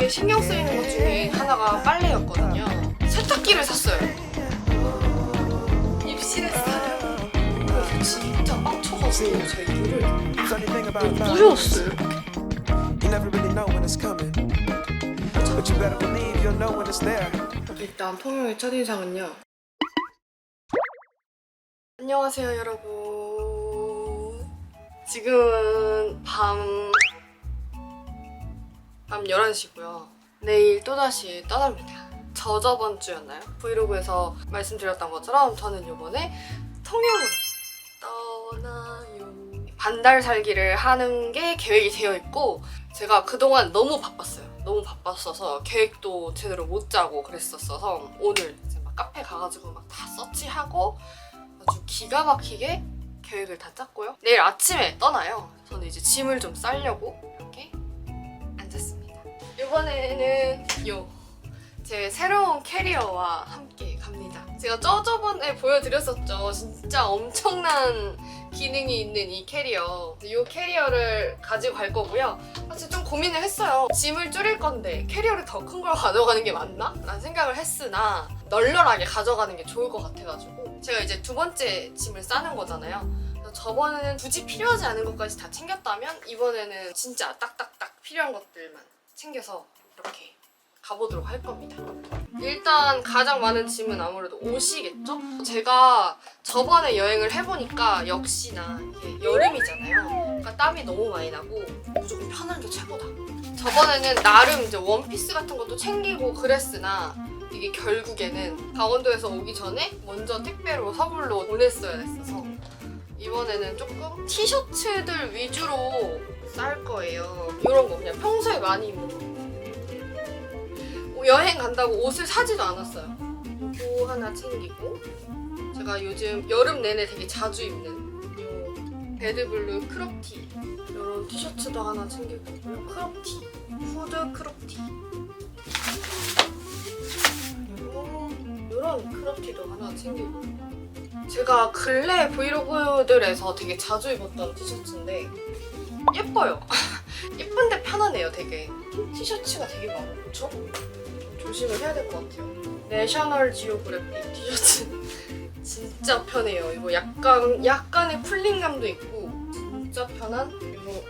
되게 신경 쓰이는 것 중에 하나가 빨래였거든요. 세탁기를 샀어요. 입실했어요. 그래서 진짜 빡쳐가지고 제 이를 부셨어요. 일단 통영의 첫인상은요. 안녕하세요 여러분. 지금은 밤 11시고요. 내일 또다시 떠납니다. 저번 주였나요? 브이로그에서 말씀드렸던 것처럼 저는 이번에 통영으로 떠나요. 반달 살기를 하는 게 계획이 되어 있고, 제가 그동안 너무 바빴어요. 너무 바빴어서 계획도 제대로 못 짜고 그랬었어서 오늘 이제 막 카페 가가지고 막 다 서치하고 아주 기가 막히게 계획을 다 짰고요. 내일 아침에 떠나요. 저는 이제 짐을 좀 싸려고 이렇게 앉았습니다. 이번에는 제 새로운 캐리어와 함께 갑니다. 제가 저번에 보여드렸었죠. 진짜 엄청난 기능이 있는 이 캐리어. 이 캐리어를 가지고 갈 거고요. 사실 좀 고민을 했어요. 짐을 줄일 건데 캐리어를 더 큰 걸 가져가는 게 맞나? 라는 생각을 했으나 널널하게 가져가는 게 좋을 것 같아가지고 제가 이제 두 번째 짐을 싸는 거잖아요. 저번에는 굳이 필요하지 않은 것까지 다 챙겼다면 이번에는 진짜 딱딱딱 필요한 것들만 챙겨서 이렇게 가보도록 할 겁니다. 일단 가장 많은 짐은 아무래도 옷이겠죠? 제가 저번에 여행을 해보니까 역시나 이게 여름이잖아요. 그러니까 땀이 너무 많이 나고 무조건 편한 게 최고다. 저번에는 나름 이제 원피스 같은 것도 챙기고 그랬으나 이게 결국에는 강원도에서 오기 전에 먼저 택배로 선물로 보냈어야 됐어서 이번에는 조금 티셔츠들 위주로 쌀 거예요. 이런 거 그냥 평소에 많이 입는 거. 여행 간다고 옷을 사지도 않았어요. 이거 하나 챙기고, 제가 요즘 여름 내내 되게 자주 입는 이 배드블루 크롭티 이런 티셔츠도 하나 챙길 거고요. 크롭티, 후드 크롭티, 그리고 이런 크롭티도 하나 챙기고. 제가 근래 브이로그들에서 되게 자주 입었던 티셔츠인데 예뻐요. 예쁜데 편하네요. 되게 티셔츠가 되게 많죠? 조심을 해야 될 것 같아요. 내셔널 지오그래픽 티셔츠 진짜 편해요. 이거 약간의 쿨링감도 있고 진짜 편한 이거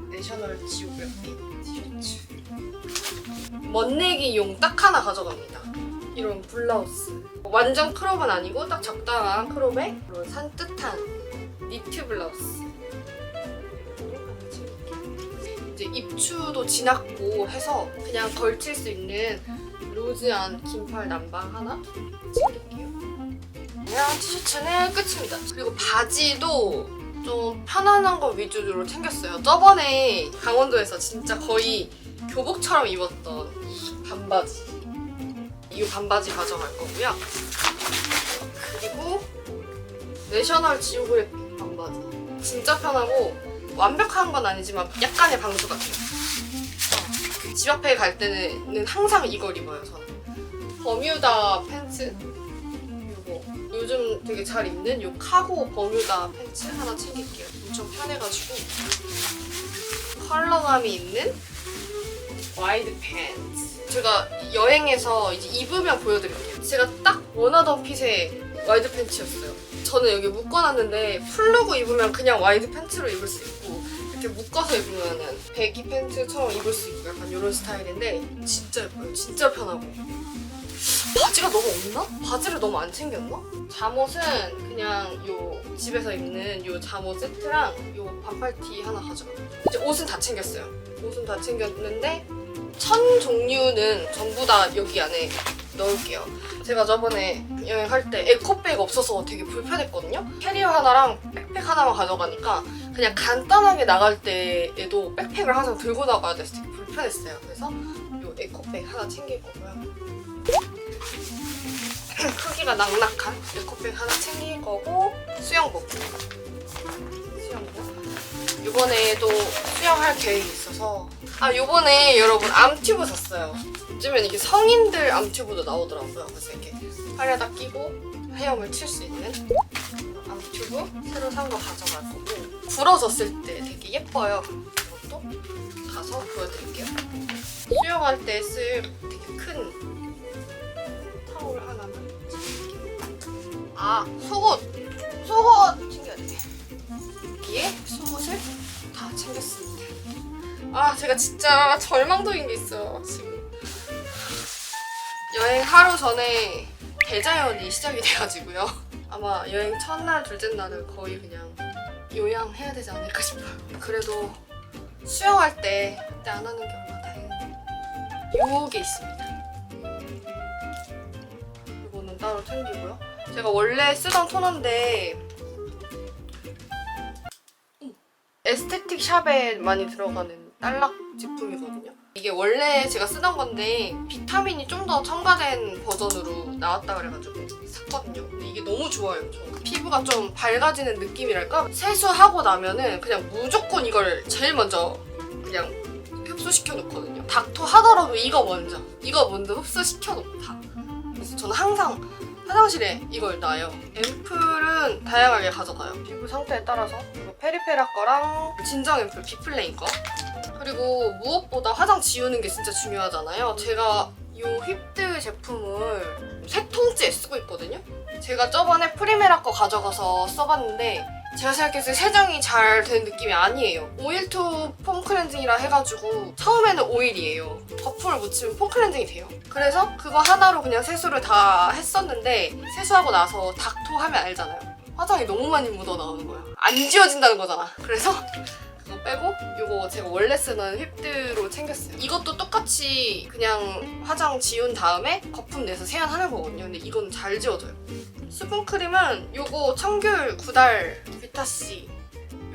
내셔널 지오그래픽 티셔츠. 멋내기용 딱 하나 가져갑니다. 이런 블라우스. 완전 크롭은 아니고 딱 적당한 크롭에 이런 산뜻한 니트 블라우스. 이제 입추도 지났고 해서 그냥 걸칠 수 있는 로즈한 긴팔 남방 하나 챙길게요. 그냥 티셔츠는 끝입니다. 그리고 바지도 좀 편안한 거 위주로 챙겼어요. 저번에 강원도에서 진짜 거의 교복처럼 입었던 이 반바지. 이 반바지 가져갈 거고요. 그리고 내셔널 지오그래픽 반바지. 진짜 편하고 완벽한 건 아니지만 약간의 방수 같아요. 집 앞에 갈 때는 항상 이걸 입어요, 저는. 버뮤다 팬츠. 이거 요즘 되게 잘 입는 이 카고 버뮤다 팬츠 하나 챙길게요. 엄청 편해가지고. 컬러감이 있는 와이드 팬츠. 제가 여행에서 이제 입으면 보여드릴게요. 제가 딱 원하던 핏의 와이드 팬츠였어요. 저는 여기 묶어놨는데 풀르고 입으면 그냥 와이드 팬츠로 입을 수 있고 이렇게 묶어서 입으면은 배기 팬츠처럼 입을 수 있고 약간 이런 스타일인데 진짜 예뻐요. 진짜 편하고. 바지가 너무 없나? 바지를 너무 안 챙겼나? 잠옷은 그냥 요 집에서 입는 요 잠옷 세트랑 요 반팔티 하나 가져가요. 이제 옷은 다 챙겼어요. 옷은 다 챙겼는데 천 종류는 전부 다 여기 안에 넣을게요. 제가 저번에 여행할 때 에코백 없어서 되게 불편했거든요. 캐리어 하나랑 백팩 하나만 가져가니까 그냥 간단하게 나갈 때에도 백팩을 항상 들고 나가야 돼서 되게 불편했어요. 그래서 이 에코백 하나 챙길 거고요. 크기가 낭낙한 에코백 하나 챙길 거고, 수영복. 이번에도 수영할 계획이 있어서. 이번에 여러분 암튜브 샀어요. 요즘엔 이게 성인들 암튜브도 나오더라고요. 그래서 이렇게 팔에다 끼고 헤엄을 칠 수 있는 암튜브 새로 산 거 가져갈 거고, 부러졌을 때 되게 예뻐요. 이것도 가서 보여드릴게요. 수영할 때 쓸 되게 큰 타올 하나만 챙길게요. 아, 속옷! 속옷! 챙겨야 돼. 여기에 속옷을 다 챙겼습니다. 아, 제가 진짜 절망적인 게 있어요, 지금. 여행 하루 전에 대자연이 시작이 돼가지고요. 아마 여행 첫날, 둘째 날은 거의 그냥 요양해야 되지 않을까 싶어요. 그래도 수영할 때 그때 안 하는 게 얼마나 다행인데. 요게 있습니다. 이거는 따로 챙기고요. 제가 원래 쓰던 토너인데 에스테틱 샵에 많이 들어가는 딸락 제품이거든요. 이게 원래 제가 쓰던 건데 비타민이 좀 더 첨가된 버전으로 나왔다 그래가지고 샀거든요. 근데 이게 너무 좋아요. 저 피부가 좀 밝아지는 느낌이랄까? 세수하고 나면은 그냥 무조건 이걸 제일 먼저 그냥 흡수시켜 놓거든요. 닥터 하더라도 이거 먼저 흡수시켜 놓고 다. 그래서 저는 항상 화장실에 이걸 놔요. 앰플은 다양하게 가져가요. 피부 상태에 따라서 페리페라 거랑 진정 앰플 비플레인 거. 그리고 무엇보다 화장 지우는 게 진짜 중요하잖아요. 제가 이 휘프트 제품을 3통째 쓰고 있거든요. 제가 저번에 프리메라 거 가져가서 써봤는데 제가 생각했을 때 세정이 잘 되는 느낌이 아니에요. 오일 투 폼 클렌징이라 해가지고 처음에는 오일이에요. 버프를 묻히면 폼 클렌징이 돼요. 그래서 그거 하나로 그냥 세수를 다 했었는데 세수하고 나서 닥토 하면 알잖아요. 화장이 너무 많이 묻어 나오는 거야. 안 지워진다는 거잖아. 그래서 그거 빼고 이거 제가 원래 쓰는 휘프트로 챙겼어요. 이것도 똑같이 그냥 화장 지운 다음에 거품 내서 세안하는 거거든요. 근데 이건 잘 지워져요. 수분크림은 이거 청귤 구달 비타C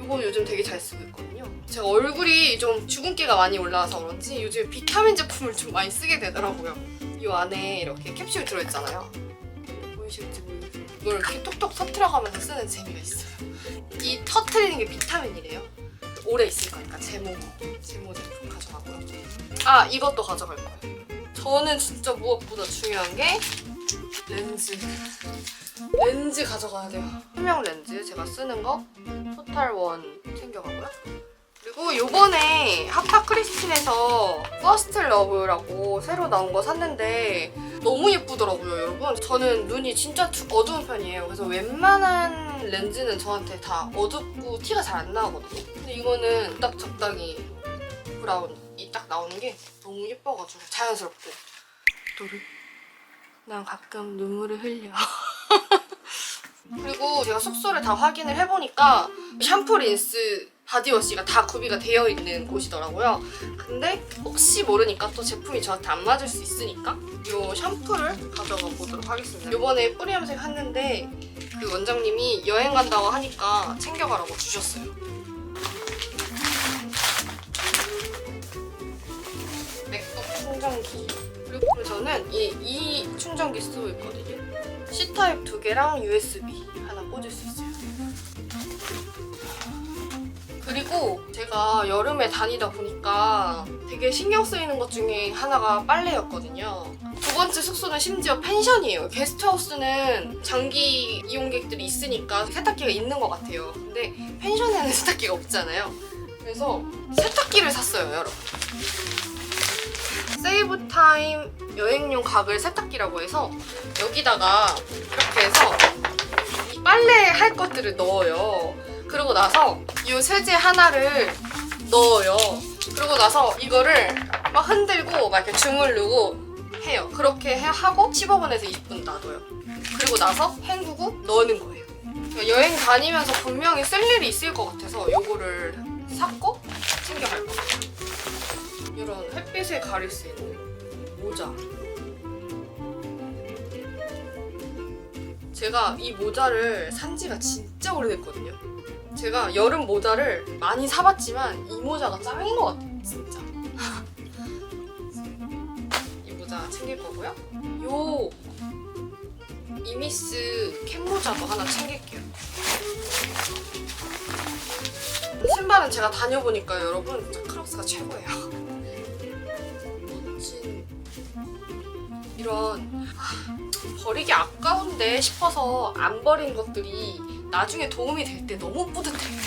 이거 요즘 되게 잘 쓰고 있거든요. 제가 얼굴이 좀 주근깨가 많이 올라와서 그런지 요즘 비타민 제품을 좀 많이 쓰게 되더라고요. 이 안에 이렇게 캡슐 들어있잖아요. 보이실지 모르겠어요. 이걸 이렇게 톡톡 터트려가면서 쓰는 재미가 있어요. 이 터트리는 게 비타민이래요. 오래 있을 거니까 제모 제품 가져가고요. 아, 이것도 가져갈 거예요. 저는 진짜 무엇보다 중요한 게 렌즈 가져가야 돼요. 투명 렌즈 제가 쓰는 거 토탈원 챙겨가고요. 그리고 요번에 하파 크리스틴에서 퍼스트 러브라고 새로 나온 거 샀는데 너무 예쁘더라고요, 여러분. 저는 눈이 진짜 어두운 편이에요. 그래서 웬만한 렌즈는 저한테 다 어둡고 티가 잘 안 나거든요. 근데 이거는 딱 적당히 브라운이 딱 나오는 게 너무 예뻐가지고 자연스럽고. 난 가끔 눈물을 흘려. 그리고 제가 숙소를 다 확인을 해보니까 샴푸, 린스, 바디워시가 다 구비가 되어 있는 곳이더라고요. 근데 혹시 모르니까 또 제품이 저한테 안 맞을 수 있으니까 이 샴푸를 가져가 보도록 하겠습니다. 이번에 뿌리 염색 했는데 그 원장님이 여행 간다고 하니까 챙겨가라고 주셨어요. 맥북 충전기. 그리고 저는 이 충전기 쓰고 있거든요. C타입 2개랑 USB 하나 꽂을 수 있어요. 그리고 제가 여름에 다니다 보니까 되게 신경 쓰이는 것 중에 하나가 빨래였거든요. 두 번째 숙소는 심지어 펜션이에요. 게스트하우스는 장기 이용객들이 있으니까 세탁기가 있는 것 같아요. 근데 펜션에는 세탁기가 없잖아요. 그래서 세탁기를 샀어요, 여러분. 세이브타임 여행용 가글 세탁기라고 해서 여기다가 이렇게 해서 이 빨래 할 것들을 넣어요. 그러고 나서 이 세제 하나를 넣어요. 그러고 나서 이거를 막 흔들고 막 이렇게 주물르고 해요. 그렇게 하고 15분에서 20분 놔둬요. 그리고 나서 헹구고 넣는 거예요. 그러니까 여행 다니면서 분명히 쓸 일이 있을 것 같아서 이거를 샀고 챙겨갈 거예요. 이런 햇빛을 가릴 수 있는 모자. 제가 이 모자를 산 지가 진짜 오래됐거든요. 제가 여름 모자를 많이 사봤지만 이 모자가 짱인 것 같아요, 진짜. 이 모자 챙길 거고요. 요 이미스 캡 모자도 하나 챙길게요. 신발은 제가 다녀보니까 여러분 진짜 크록스가 최고예요. 멋진 이런 버리기 아까운데 싶어서 안 버린 것들이 나중에 도움이 될 때 너무 뿌듯해요.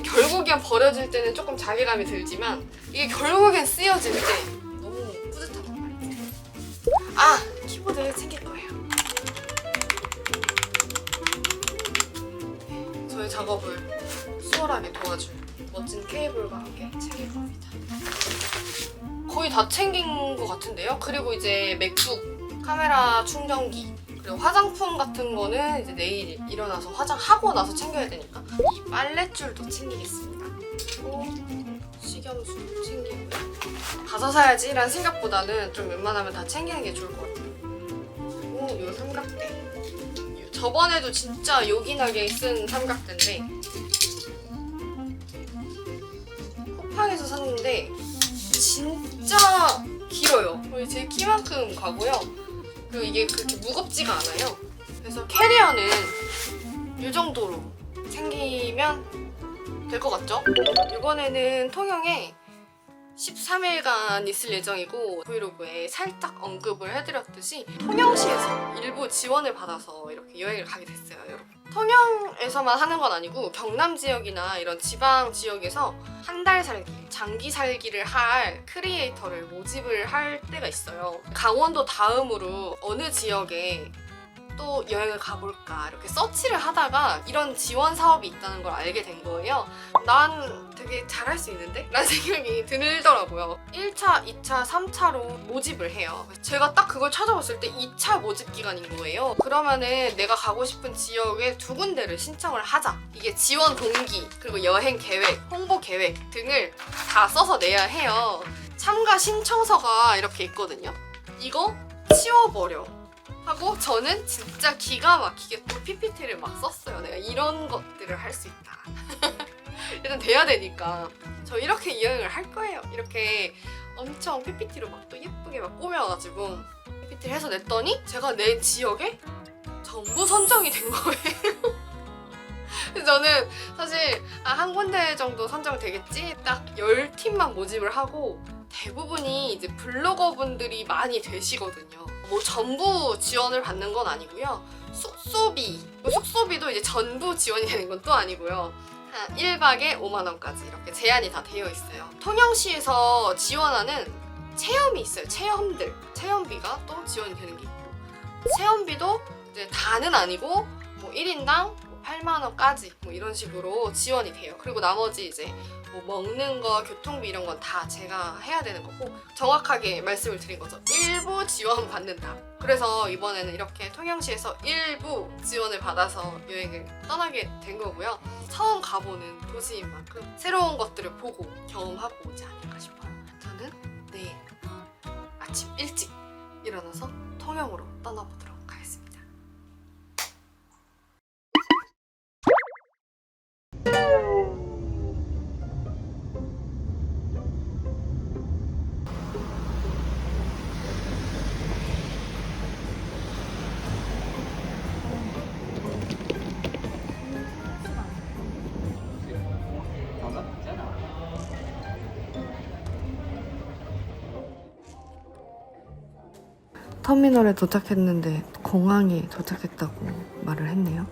결국에 결국엔 버려질 때는 조금 자괴감이 들지만 이게 결국엔 쓰여질 때 너무 뿌듯하단 말이지. 아! 키보드 챙길 거예요. 저의 작업을 수월하게 도와줄 멋진 케이블과 함께 챙길 겁니다. 거의 다 챙긴 것 같은데요? 그리고 이제 맥북, 카메라 충전기, 그리고 화장품 같은 거는 이제 내일 일어나서 화장하고 나서 챙겨야 되니까 이 빨랫줄도 챙기겠습니다. 그리고 식염수 챙기고요. 가서 사야지 라는 생각보다는 좀 웬만하면 다 챙기는 게 좋을 것 같아요. 그리고 이 삼각대. 저번에도 진짜 요긴하게 쓴 삼각대인데 쿠팡에서 샀는데 진짜 길어요. 거의 제 키만큼 가고요. 그리고 이게 그렇게 무겁지가 않아요. 그래서 캐리어는 이 정도로 챙기면 될 것 같죠? 이번에는 통영에 13일간 있을 예정이고 브이로그에 살짝 언급을 해드렸듯이 통영시에서 일부 지원을 받아서 이렇게 여행을 가게 됐어요, 여러분. 통영에서만 하는 건 아니고 경남 지역이나 이런 지방 지역에서 한 달 살기, 장기 살기를 할 크리에이터를 모집을 할 때가 있어요. 강원도 다음으로 어느 지역에 또 여행을 가볼까 이렇게 서치를 하다가 이런 지원 사업이 있다는 걸 알게 된 거예요. 난 되게 잘할 수 있는데? 라는 생각이 들더라고요. 1차, 2차, 3차로 모집을 해요. 제가 딱 그걸 찾아봤을 때 2차 모집 기간인 거예요. 그러면은 내가 가고 싶은 지역에 2군데를 신청을 하자. 이게 지원 동기, 그리고 여행 계획, 홍보 계획 등을 다 써서 내야 해요. 참가 신청서가 이렇게 있거든요. 이거 치워버려. 하고 저는 진짜 기가 막히게 또 PPT를 막 썼어요. 내가 이런 것들을 할 수 있다. 일단 돼야 되니까 저 이렇게 여행을 할 거예요. 이렇게 엄청 PPT로 막 또 예쁘게 막 꾸며가지고 PPT를 해서 냈더니 제가 낸 지역에 전부 선정이 된 거예요. 그래서 저는 사실 한 군데 정도 선정되겠지? 딱 10팀만 모집을 하고 대부분이 이제 블로거분들이 많이 되시거든요. 뭐 전부 지원을 받는 건 아니고요. 숙소비도 이제 전부 지원이 되는 건 또 아니고요. 한 1박에 5만 원까지 이렇게 제한이 다 되어 있어요. 통영시에서 지원하는 체험이 있어요. 체험들. 체험비가 또 지원이 되는 게 있고 체험비도 이제 다는 아니고 뭐 1인당 8만 원까지 뭐 이런 식으로 지원이 돼요. 그리고 나머지 이제 뭐 먹는 거, 교통비 이런 건 다 제가 해야 되는 거고 정확하게 말씀을 드린 거죠. 일부 지원 받는다. 그래서 이번에는 이렇게 통영시에서 일부 지원을 받아서 여행을 떠나게 된 거고요. 처음 가보는 도시인 만큼 새로운 것들을 보고 경험하고 오지 않을까 싶어요. 저는 내일 아침 일찍 일어나서 통영으로 떠나보도록 하겠습니다. 터미널에 도착했는데 공항에 도착했다고 말을 했네요.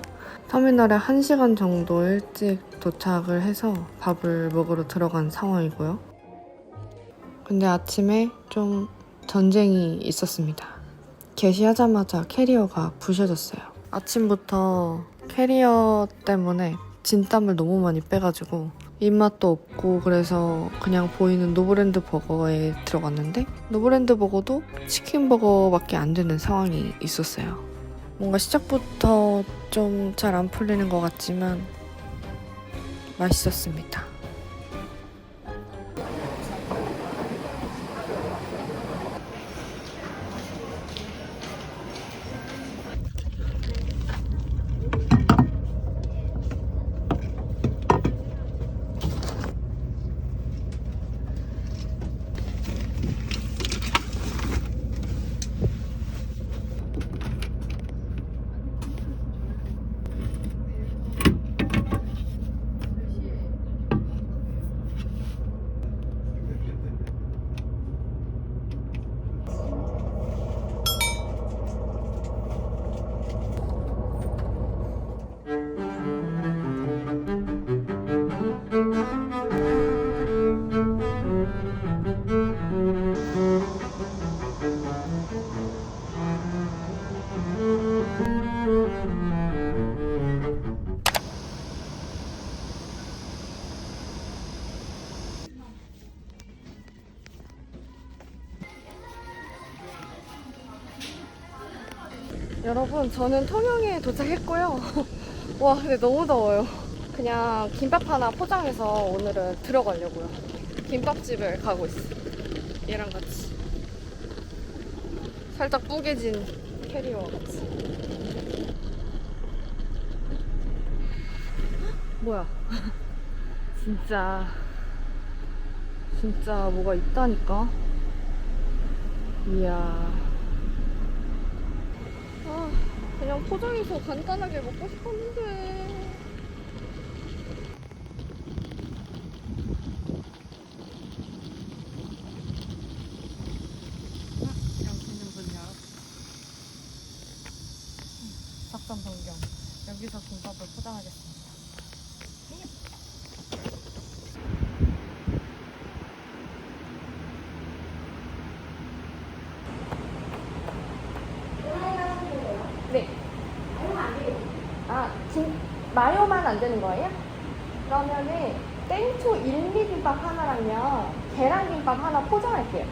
터미널에 1시간 정도 일찍 도착을 해서 밥을 먹으러 들어간 상황이고요. 근데 아침에 좀 전쟁이 있었습니다. 개시하자마자 캐리어가 부셔졌어요. 아침부터 캐리어 때문에 진땀을 너무 많이 빼가지고 입맛도 없고 그래서 그냥 보이는 노브랜드 버거에 들어갔는데 노브랜드 버거도 치킨 버거밖에 안 되는 상황이 있었어요. 뭔가 시작부터 좀 잘 안 풀리는 것 같지만 맛있었습니다. 여러분, 저는 통영에 도착했고요. 와, 근데 너무 더워요. 그냥 김밥 하나 포장해서 오늘은 들어가려고요. 김밥집을 가고 있어요. 얘랑 같이. 살짝 뿌개진 캐리어와 같이. 뭐야. 진짜 뭐가 있다니까. 이야. 아, 그냥 포장해서 간단하게 먹고 싶었는데. 영신님분요. 작전 변경. 여기서 김밥을 포장하겠습니다. 네. 아, 마요만 안 되는 거예요? 그러면은 땡초 1미김밥 하나랑요, 계란김밥 하나 포장할게요.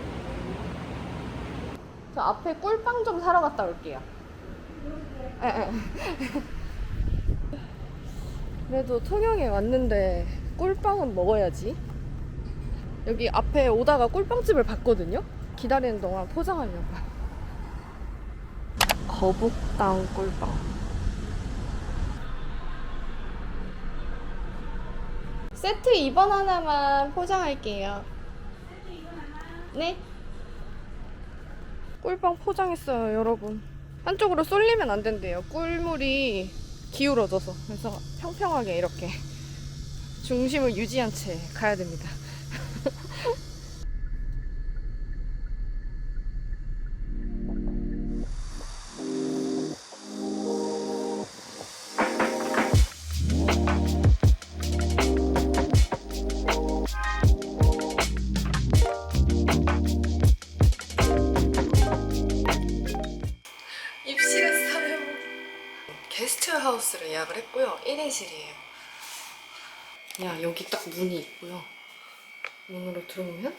저 앞에 꿀빵 좀 사러 갔다 올게요. 예. 그래도 통영에 왔는데 꿀빵은 먹어야지. 여기 앞에 오다가 꿀빵집을 봤거든요? 기다리는 동안 포장하려고요. 거북당 꿀빵. 세트 2번 하나만 포장할게요. 네. 꿀빵 포장했어요, 여러분. 한쪽으로 쏠리면 안 된대요. 꿀물이 기울어져서. 그래서 평평하게 이렇게 중심을 유지한 채 가야 됩니다. 입실했어요. 게스트하우스를 예약을 했고요. 1인실이에요. 그냥 여기 딱 문이 있고요. 문으로 들어오면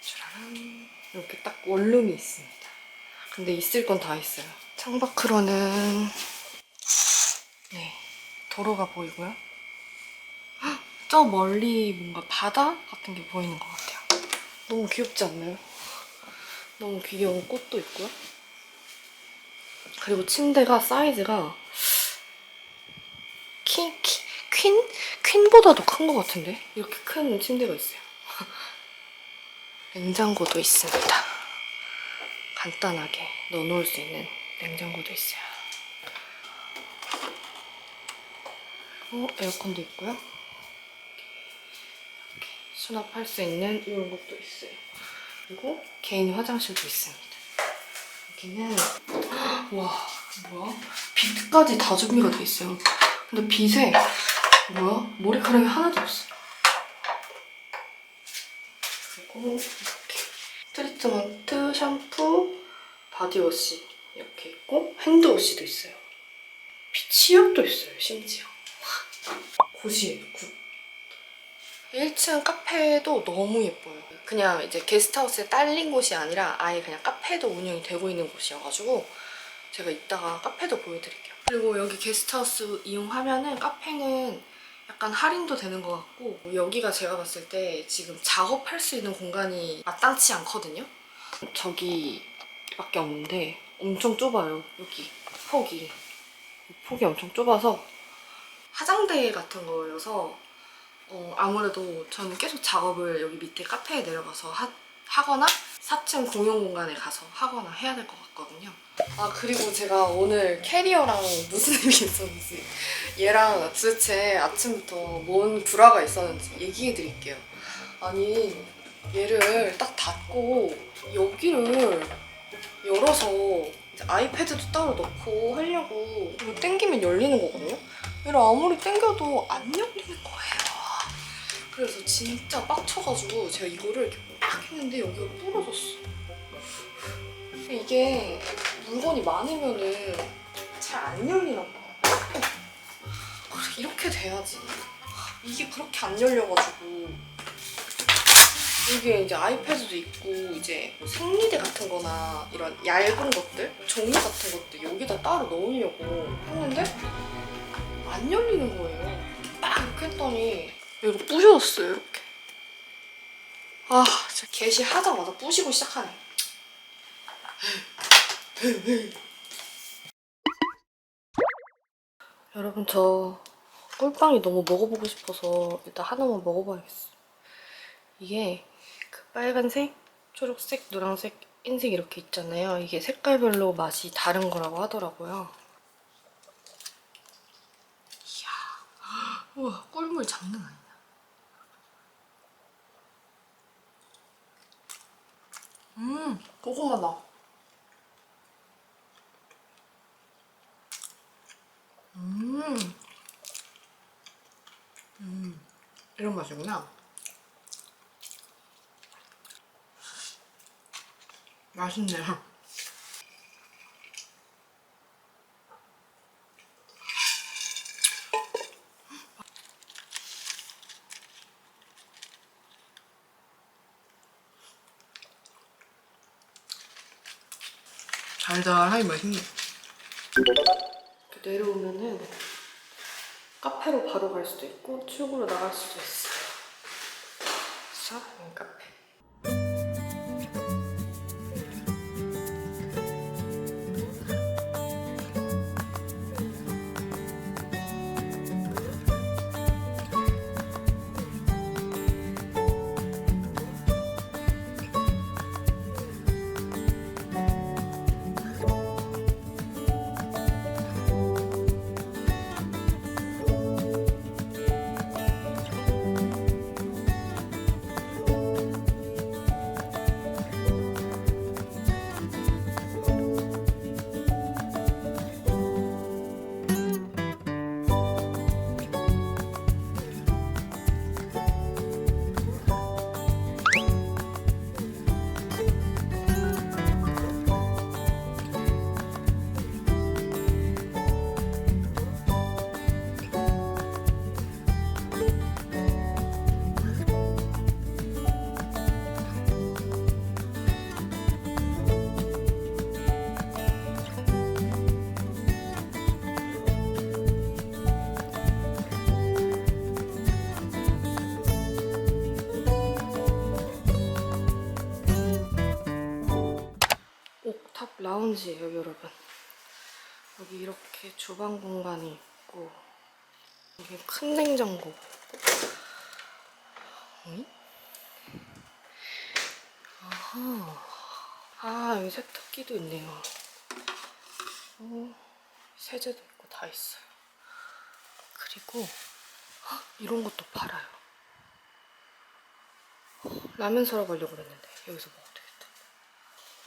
짜란, 이렇게 딱 원룸이 있습니다. 근데 있을 건 다 있어요. 창밖으로는 네, 도로가 보이고요. 헉, 저 멀리 뭔가 바다 같은 게 보이는 것 같아요. 너무 귀엽지 않나요? 너무 귀여운 꽃도 있고요. 그리고 침대가 사이즈가 퀸보다도 큰 것 같은데? 이렇게 큰 침대가 있어요. 냉장고도 있습니다. 간단하게 넣어놓을 수 있는 냉장고도 있어요. 그리고 에어컨도 있고요. 이렇게 수납할 수 있는 이런 것도 있어요. 그리고 개인 화장실도 있습니다. 여기는 와, 뭐야? 빛까지 다 준비가 돼 있어요. 근데 빛에 뭐야? 머리카락이 하나도 없어. 그리고 이렇게 트리트먼트, 샴푸, 바디워시 이렇게 있고 핸드워시도 있어요. 치약도 있어요, 심지어. 굿이에요, 굿. 1층 카페도 너무 예뻐요. 그냥 이제 게스트하우스에 딸린 곳이 아니라 아예 그냥 카페도 운영이 되고 있는 곳이어가지고 제가 이따가 카페도 보여드릴게요. 그리고 여기 게스트하우스 이용하면은 카페는 약간 할인도 되는 것 같고, 여기가 제가 봤을 때 지금 작업할 수 있는 공간이 마땅치 않거든요. 저기밖에 없는데 엄청 좁아요. 여기 폭이 엄청 좁아서 화장대 같은 거여서 아무래도 저는 계속 작업을 여기 밑에 카페에 내려가서 하거나 4층 공용 공간에 가서 하거나 해야 될 것 같거든요. 아, 그리고 제가 오늘 캐리어랑 무슨 일이 있었는지, 얘랑 도대체 아침부터 뭔 불화가 있었는지 얘기해 드릴게요. 아니, 얘를 딱 닫고 여기를 열어서 이제 아이패드도 따로 넣고 하려고 이거 당기면 열리는 거거든요? 얘를 아무리 당겨도 안 열리는 거예요. 그래서 진짜 빡쳐가지고 제가 이거를 이렇게 빡 했는데 여기가 부러졌어. 이게 물건이 많으면은 잘 안 열리나 봐. 이렇게 돼야지. 이게 그렇게 안 열려가지고 여기에 이제 아이패드도 있고 이제 뭐 생리대 같은 거나 이런 얇은 것들, 종이 같은 것들 여기다 따로 넣으려고 했는데 안 열리는 거예요. 딱 이렇게 했더니 이거 부셔졌어요, 이렇게. 아, 진짜 게시하자마자 부시고 시작하네. 여러분, 저 꿀빵이 너무 먹어보고 싶어서 일단 하나만 먹어봐야겠어. 이게 그 빨간색, 초록색, 노란색, 흰색 이렇게 있잖아요. 이게 색깔별로 맛이 다른 거라고 하더라고요. 이야, 우와, 꿀물 장난 아니다. 고구마다. 이런 맛이구나. 맛있네요. 달달하니 맛있네. 이렇게 내려오면은 카페로 바로 갈 수도 있고 출구로 나갈 수도 있어요. 그래서 여기 카페. 옥탑 라운지예요, 여러분. 여기 이렇게 주방 공간이 있고 여기 큰 냉장고. 응? 아하. 아, 여기 세탁기도 있네요. 세제도 있고 다 있어요. 그리고 이런 것도 팔아요. 라면 사러 가려고 그랬는데 여기서 먹어도 되겠다.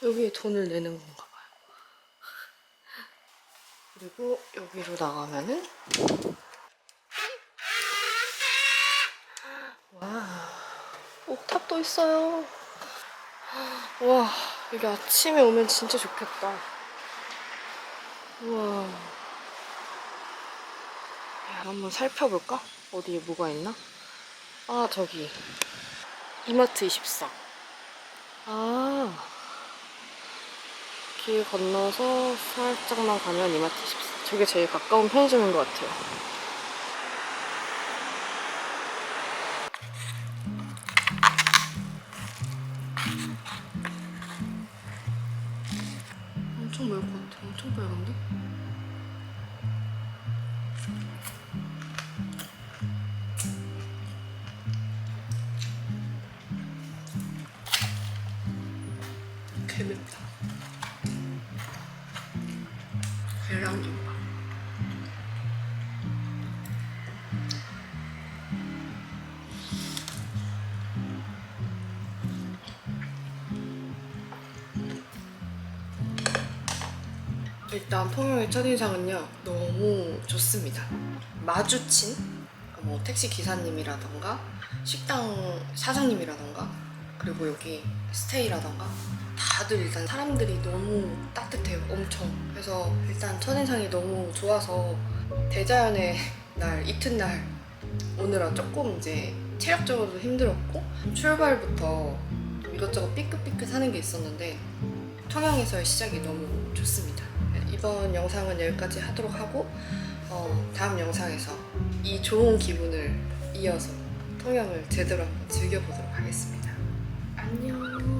여기에 돈을 내는 건가 봐요. 그리고 여기로 나가면은 와, 옥탑도 있어요. 와, 여기 아침에 오면 진짜 좋겠다. 우와. 한번 살펴볼까? 어디에 뭐가 있나? 아, 저기 이마트 24. 아, 길 건너서 살짝만 가면 이마트 24. 저게 제일 가까운 편의점인 것 같아요. 엄청 멀 것 같아. 엄청 빨간데? 개맵다. 계란김밥. 일단 통영의 첫인상은요, 너무 좋습니다. 마주친 뭐 택시 기사님이라던가 식당 사장님이라던가 그리고 여기 스테이라던가 다들 일단 사람들이 너무 따뜻해요. 엄청. 그래서 일단 첫인상이 너무 좋아서 대자연의 날 이튿날 오느라 조금 이제 체력적으로도 힘들었고 출발부터 이것저것 삐끗삐끗하는 게 있었는데 통영에서의 시작이 너무 좋습니다. 이번 영상은 여기까지 하도록 하고 다음 영상에서 이 좋은 기분을 이어서 통영을 제대로 한번 즐겨보도록 하겠습니다. 안녕.